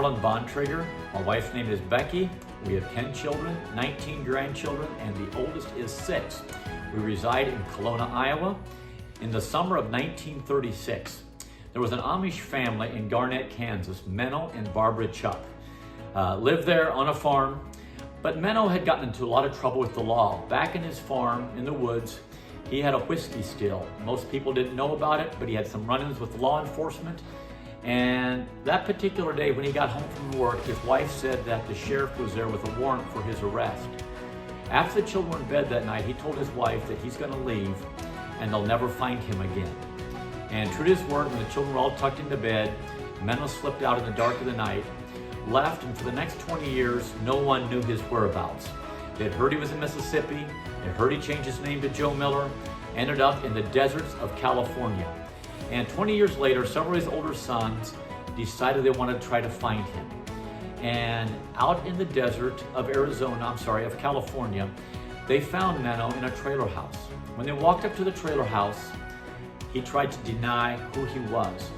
Marlin Bontrager. My wife's name is Becky. We have 10 children, 19 grandchildren, and the oldest is 6. We reside in Kelowna, Iowa. In the summer of 1936, there was an Amish family in Garnett, Kansas. Menno and Barbara Chuck lived there on a farm, but Menno had gotten into a lot of trouble with the law. Back in his farm in the woods, he had a whiskey still. Most people didn't know about it, but he had some run-ins with law enforcement. And that particular day when he got home from work, his wife said that the sheriff was there with a warrant for his arrest. After the children were in bed that night, he told his wife that he's going to leave and they'll never find him again. And true to his word, when the children were all tucked into bed, Menno slipped out in the dark of the night, left, and for the next 20 years, no one knew his whereabouts. They had heard he was in Mississippi, they heard he changed his name to Joe Miller, ended up in the deserts of California. And 20 years later, several of his older sons decided they wanted to try to find him. And out in the desert of of California, they found Menno in a trailer house. When they walked up to the trailer house, he tried to deny who he was.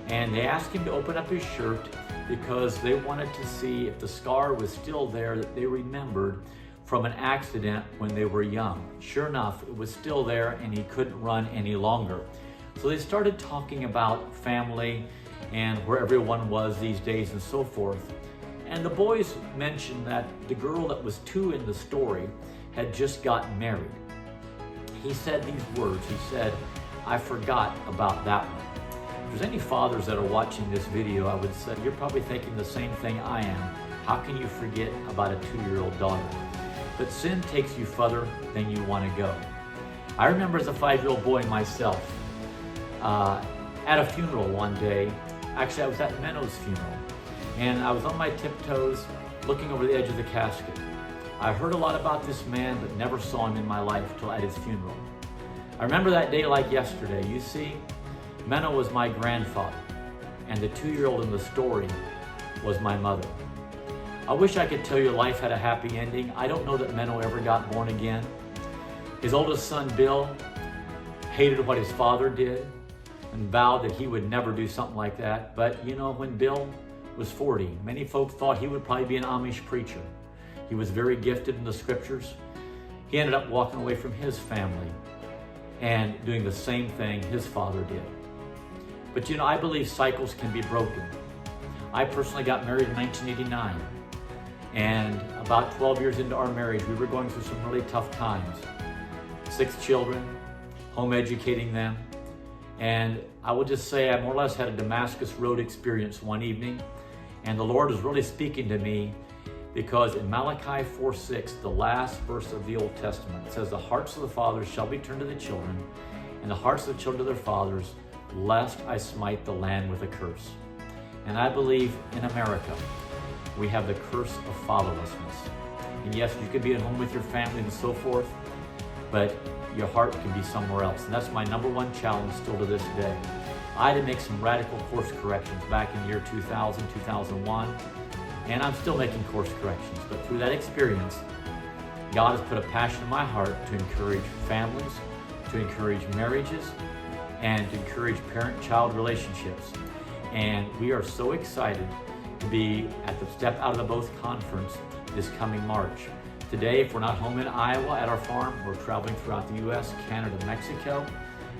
And they asked him to open up his shirt because they wanted to see if the scar was still there that they remembered from an accident when they were young. Sure enough, it was still there and he couldn't run any longer. So they started talking about family and where everyone was these days and so forth. And the boys mentioned that the girl that was 2 in the story had just gotten married. He said these words, he said, "I forgot about that one." If there's any fathers that are watching this video, I would say, you're probably thinking the same thing I am. How can you forget about a 2-year-old daughter? But sin takes you further than you want to go. I remember as a 5-year-old boy myself, at a funeral one day. Actually, I was at Menno's funeral, and I was on my tiptoes looking over the edge of the casket. I heard a lot about this man, but never saw him in my life till at his funeral. I remember that day like yesterday. You see, Menno was my grandfather, and the 2-year-old in the story was my mother. I wish I could tell you life had a happy ending. I don't know that Menno ever got born again. His oldest son, Bill, hated what his father did and vowed that he would never do something like that. But you know, when Bill was 40, many folks thought he would probably be an Amish preacher. He was very gifted in the scriptures. He ended up walking away from his family and doing the same thing his father did. But you know, I believe cycles can be broken. I personally got married in 1989. And about 12 years into our marriage, we were going through some really tough times. 6 children, home educating them. And I will just say I more or less had a Damascus Road experience one evening. And the Lord was really speaking to me because in Malachi 4:6, the last verse of the Old Testament, it says, "The hearts of the fathers shall be turned to the children, and the hearts of the children to their fathers, lest I smite the land with a curse." And I believe in America, we have the curse of fatherlessness. And yes, you could be at home with your family and so forth, but your heart can be somewhere else. And that's my #1 challenge still to this day. I had to make some radical course corrections back in the year 2000, 2001, and I'm still making course corrections. But through that experience, God has put a passion in my heart to encourage families, to encourage marriages, and to encourage parent-child relationships. And we are so excited to be at the Step Out of the Boat conference this coming March. Today, if we're not home in Iowa at our farm, we're traveling throughout the U.S., Canada, Mexico,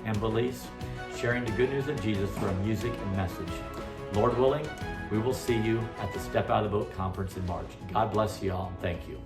and Belize, sharing the good news of Jesus through our music and message. Lord willing, we will see you at the Step Out of the Boat conference in March. God bless you all, and thank you.